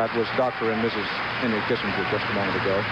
That was Dr. and Mrs. Henry Kissinger just a moment ago.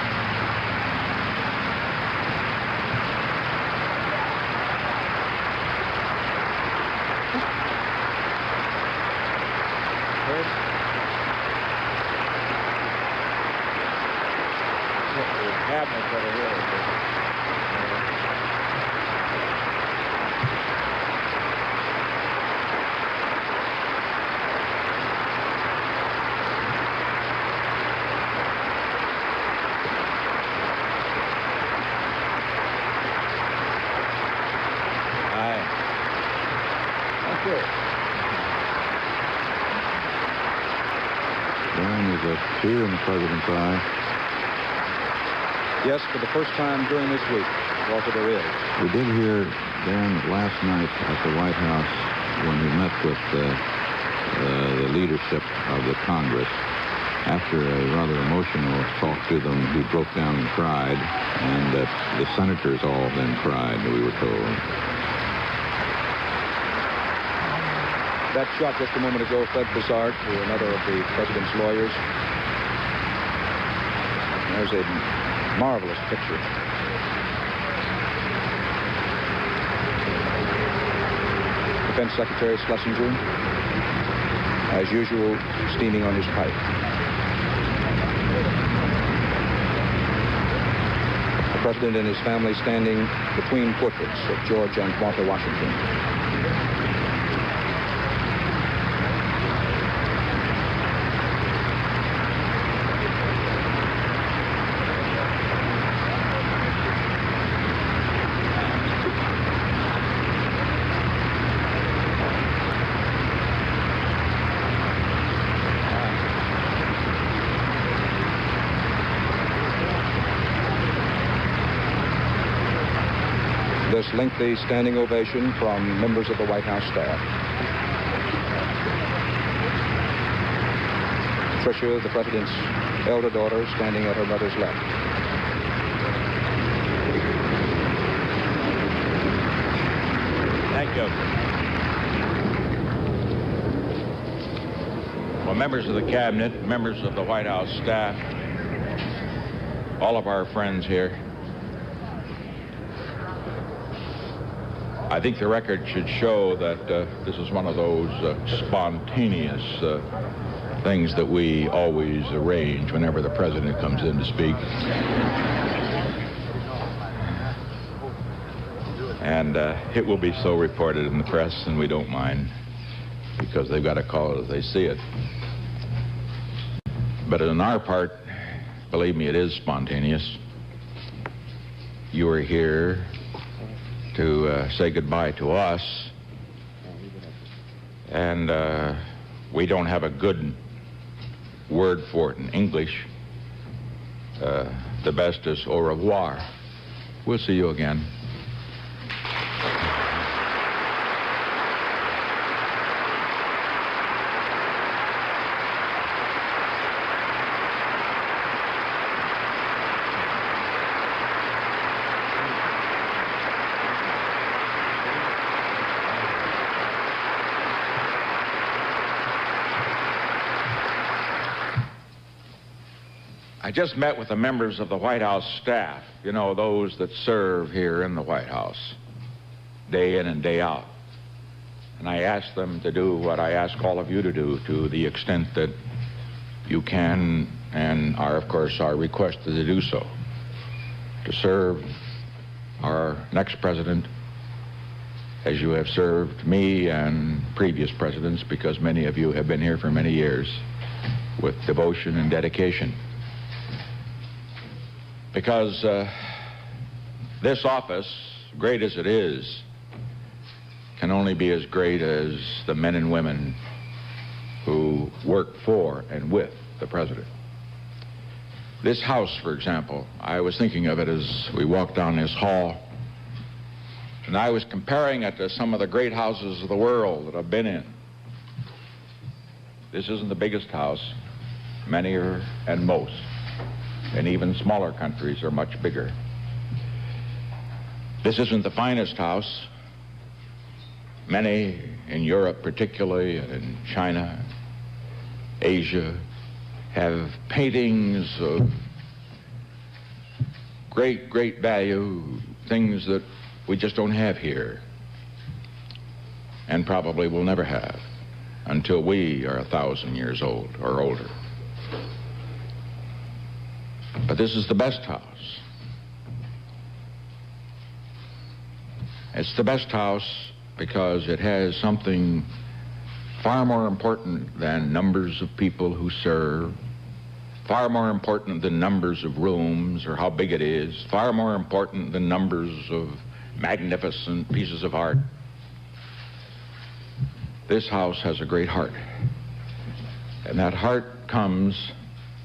Tear in the president's eye. Yes, for the first time during this week, Walter, there is. We did hear Dan last night at the White House when he met with the leadership of the Congress. After a rather emotional talk to them, he broke down and cried, and the senators all then cried, we were told. That shot just a moment ago, Fred Bizarre, to another of the president's lawyers. There's a marvelous picture. Defense Secretary Schlesinger, as usual, steaming on his pipe. The president and his family standing between portraits of George and Martha Washington. This lengthy standing ovation from members of the White House staff. Tricia, the president's elder daughter, standing at her mother's left. Thank you. Well, members of the cabinet, members of the White House staff, all of our friends here, I think the record should show that this is one of those spontaneous things that we always arrange whenever the president comes in to speak. And it will be so reported in the press, and we don't mind, because they've got to call it as they see it. But on our part, believe me, it is spontaneous. You are here to say goodbye to us, and we don't have a good word for it in English. The best is au revoir. We'll see you again. I just met with the members of the White House staff, you know, those that serve here in the White House, day in and day out. And I asked them to do what I ask all of you to do, to the extent that you can and are, of course, are requested to do so, to serve our next president as you have served me and previous presidents, because many of you have been here for many years, with devotion and dedication. Because this office, great as it is, can only be as great as the men and women who work for and with the president. This house, for example, I was thinking of it as we walked down this hall, and I was comparing it to some of the great houses of the world that I've been in. This isn't the biggest house. Many are, and most, and even smaller countries are much bigger. This isn't the finest house. Many in Europe particularly, and in China, Asia, have paintings of great, great value, things that we just don't have here, and probably will never have until we are 1,000 years old or older. But this is the best house. It's the best house because it has something far more important than numbers of people who serve, far more important than numbers of rooms or how big it is, far more important than numbers of magnificent pieces of art. This house has a great heart, and that heart comes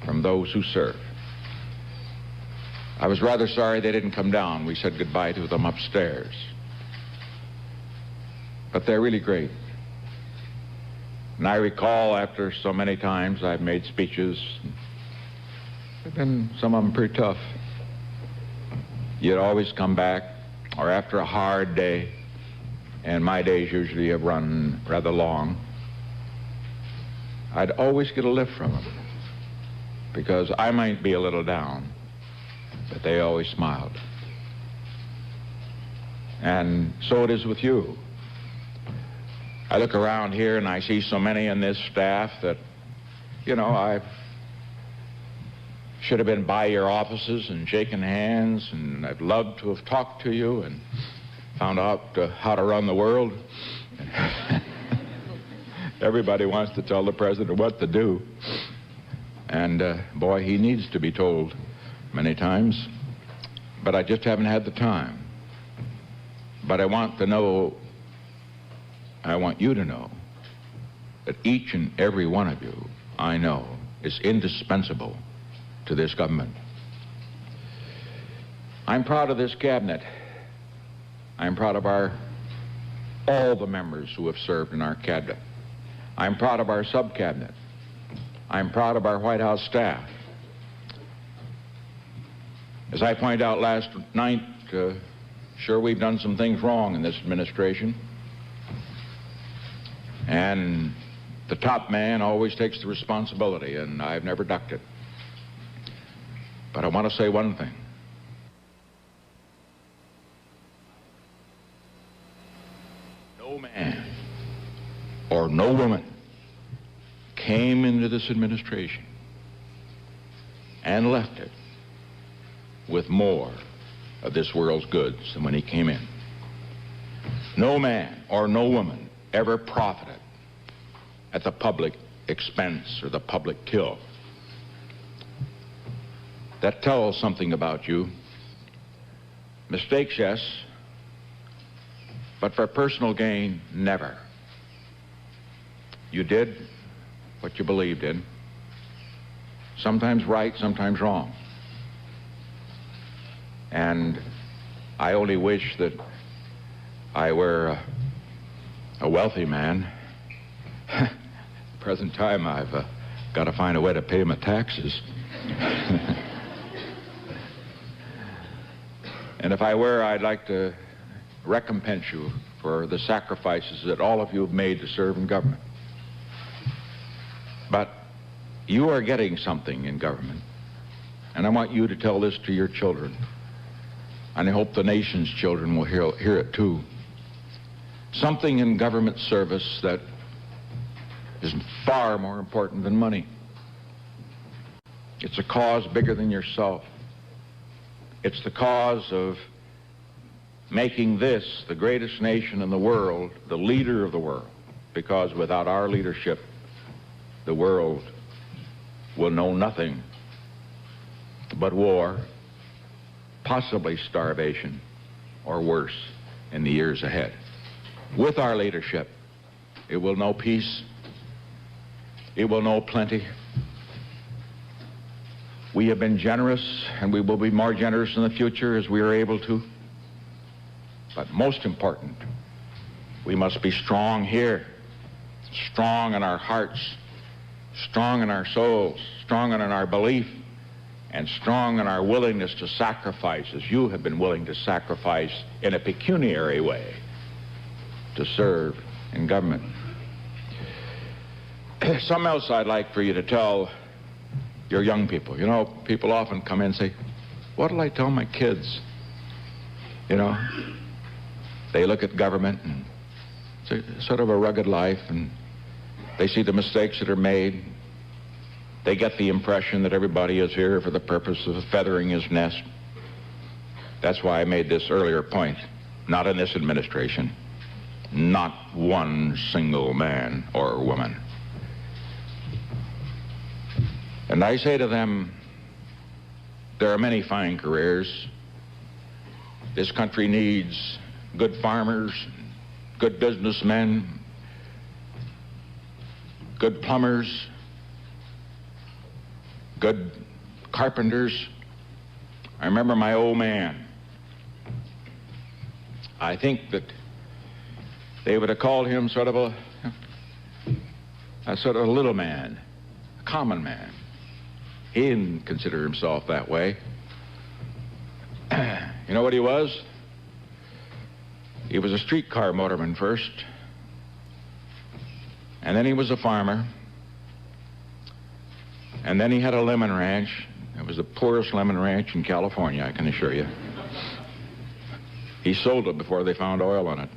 from those who serve. I was rather sorry they didn't come down. We said goodbye to them upstairs. But they're really great. And I recall after so many times I've made speeches, they've been, some of them pretty tough. You'd always come back, or after a hard day, and my days usually have run rather long, I'd always get a lift from them, because I might be a little down, but they always smiled. And so it is with you. I look around here and I see so many in this staff that, you know, I should have been by your offices and shaken hands, and I'd love to have talked to you and found out how to run the world. Everybody wants to tell the president what to do. And boy, he needs to be told many times, but I just haven't had the time. But I want you to know that each and every one of you, I know, is indispensable to this government. I'm proud of this cabinet. I'm proud of all the members who have served in our cabinet. I'm proud of our sub-cabinet. I'm proud of our White House staff. As I pointed out last night, sure, we've done some things wrong in this administration. And the top man always takes the responsibility, and I've never ducked it. But I want to say one thing. No man or no woman came into this administration and left it with more of this world's goods than when he came in. No man or no woman ever profited at the public expense or the till till. That tells something about you. Mistakes, yes, but for personal gain, never. You did what you believed in, sometimes right, sometimes wrong. And I only wish that I were a wealthy man. Present time, I've got to find a way to pay my taxes. And if I were, I'd like to recompense you for the sacrifices that all of you have made to serve in government. But you are getting something in government, and I want you to tell this to your children, and I hope the nation's children will hear it too. Something in government service that is far more important than money. It's a cause bigger than yourself. It's the cause of making this the greatest nation in the world, the leader of the world, because without our leadership, the world will know nothing but war, possibly starvation, or worse in the years ahead. With our leadership, it will know peace, it will know plenty. We have been generous, and we will be more generous in the future as we are able to. But most important, we must be strong here, strong in our hearts, strong in our souls, strong in our belief, and strong in our willingness to sacrifice, as you have been willing to sacrifice in a pecuniary way to serve in government. Something else I'd like for you to tell your young people. You know, people often come in and say, what'll I tell my kids? You know, they look at government and it's sort of a rugged life, and they see the mistakes that are made. They get the impression that everybody is here for the purpose of feathering his nest. That's why I made this earlier point. Not in this administration. Not one single man or woman. And I say to them, there are many fine careers. This country needs good farmers, good businessmen, good plumbers, good carpenters. I remember my old man. I think that they would have called him sort of a little man, a common man. He didn't consider himself that way. You know what he was? He was a streetcar motorman first, and then he was a farmer, and then he had a lemon ranch. It was the poorest lemon ranch in California, I can assure you. He sold it before they found oil on it.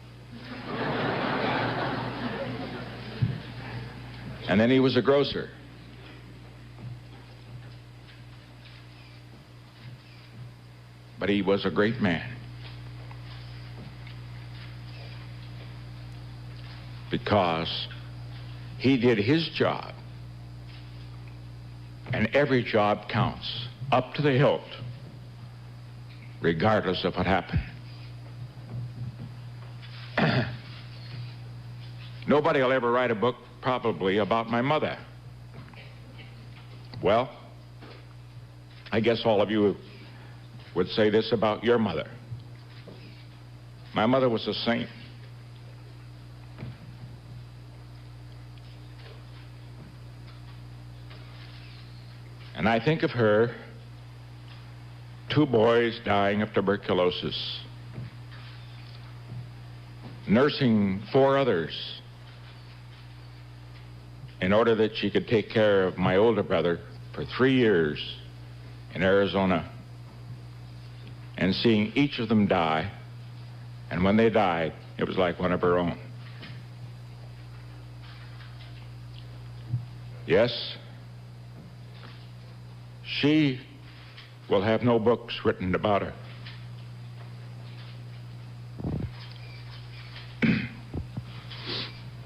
And then he was a grocer. But he was a great man. Because he did his job. And every job counts, up to the hilt, regardless of what happened. Nobody will ever write a book, probably, about my mother. Well, I guess all of you would say this about your mother. My mother was a saint. And I think of her, 2 boys dying of tuberculosis, nursing 4 others in order that she could take care of my older brother for 3 years in Arizona, and seeing each of them die. And when they died, it was like one of her own. Yes, she will have no books written about her.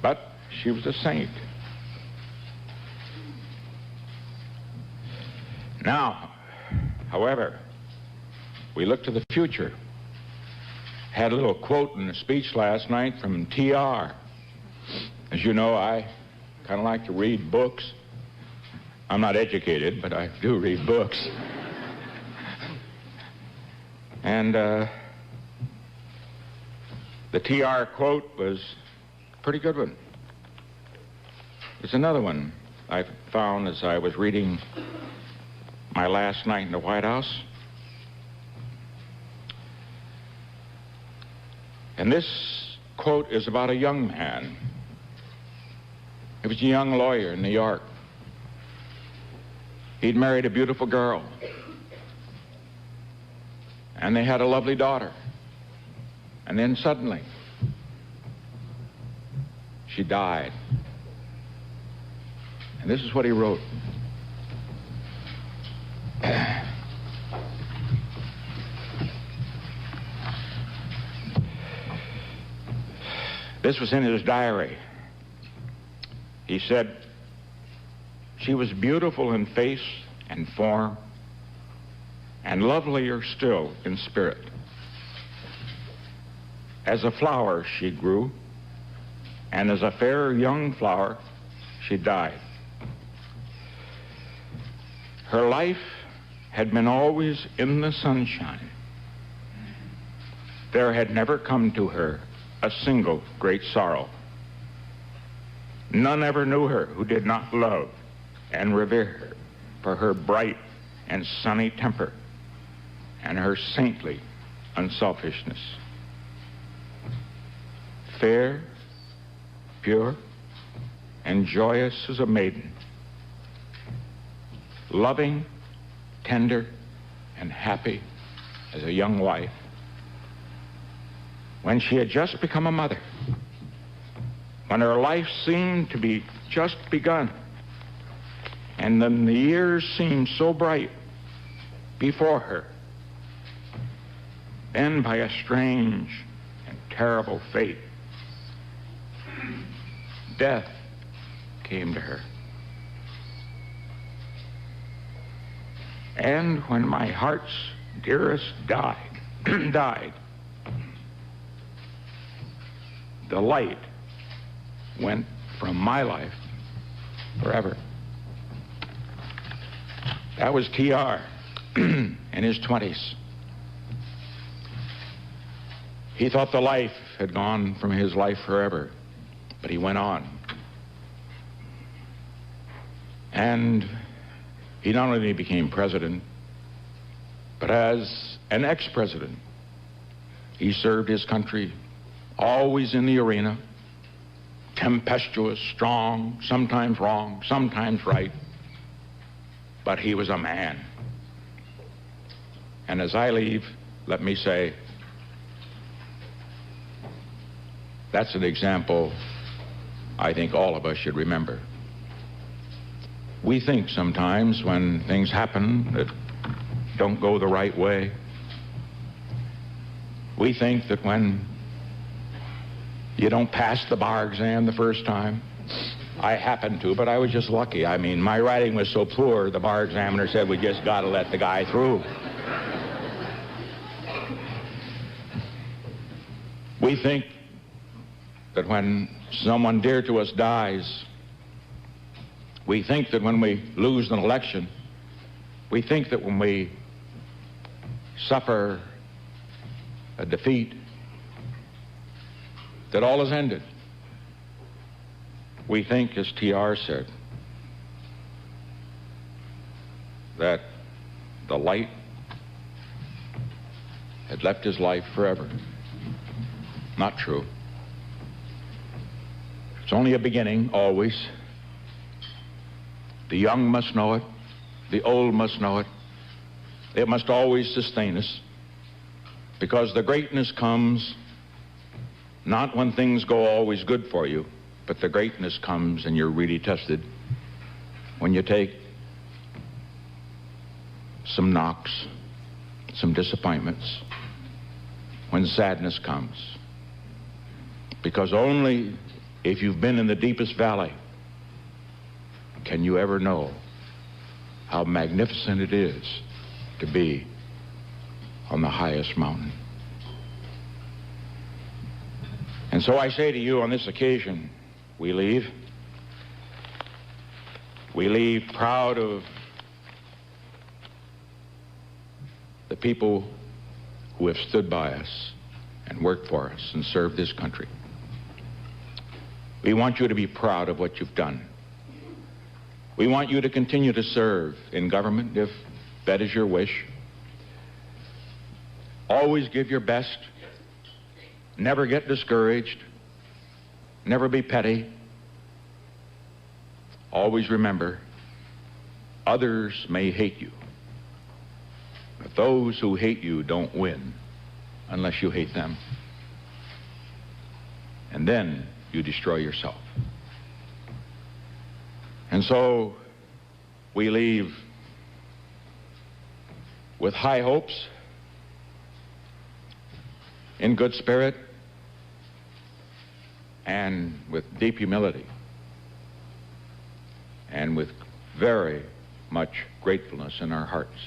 But she was a saint. Now, however, we look to the future. Had a little quote in a speech last night from T.R. As you know, I kind of like to read books. I'm not educated, but I do read books. And the T.R. quote was a pretty good one. There's another one I found as I was reading my last night in the White House. And this quote is about a young man. He was a young lawyer in New York. He'd married a beautiful girl. And they had a lovely daughter. And then suddenly, she died. And this is what he wrote. This was in his diary. He said, she was beautiful in face and form, and lovelier still in spirit. As a flower she grew, and as a fair young flower she died. Her life had been always in the sunshine. There had never come to her a single great sorrow. None ever knew her who did not love and revere her for her bright and sunny temper and her saintly unselfishness. Fair, pure, and joyous as a maiden, loving, tender, and happy as a young wife when she had just become a mother, when her life seemed to be just begun, and then the years seemed so bright before her. Then by a strange and terrible fate, death came to her. And when my heart's dearest died, the light went from my life forever. That was T.R. in his 20s. He thought the life had gone from his life forever, but he went on. And he not only became president, but as an ex-president, he served his country always in the arena, tempestuous, strong, sometimes wrong, sometimes right, but he was a man. And as I leave, let me say, that's an example I think all of us should remember. We think sometimes when things happen that don't go the right way, we think that when you don't pass the bar exam the first time, I happened to, but I was just lucky. I mean, my writing was so poor, the bar examiner said, we just got to let the guy through. We think that when someone dear to us dies, we think that when we lose an election, we think that when we suffer a defeat, that all is ended. We think, as T.R. said, that the light had left his life forever. Not true. It's only a beginning, always. The young must know it. The old must know it. It must always sustain us, because the greatness comes not when things go always good for you, but the greatness comes and you're really tested when you take some knocks, some disappointments, when sadness comes. Because only if you've been in the deepest valley can you ever know how magnificent it is to be on the highest mountain. And so I say to you on this occasion, we leave proud of the people who have stood by us and worked for us and served this country. We want you to be proud of what you've done. We want you to continue to serve in government if that is your wish. Always give your best. Never get discouraged. Never be petty. Always remember, others may hate you, but those who hate you don't win unless you hate them. And then you destroy yourself. And so we leave with high hopes, in good spirit, and with deep humility, and with very much gratefulness in our hearts.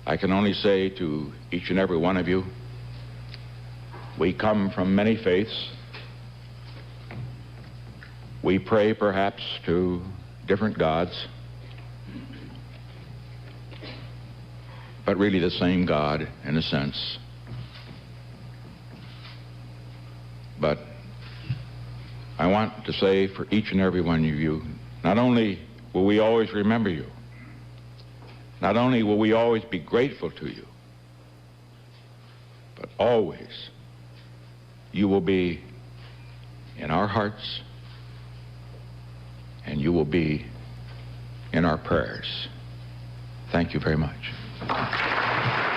I can only say to each and every one of you, we come from many faiths. We pray perhaps to different gods, but really the same God in a sense. But I want to say for each and every one of you, not only will we always remember you, not only will we always be grateful to you, but always you will be in our hearts and you will be in our prayers. Thank you very much.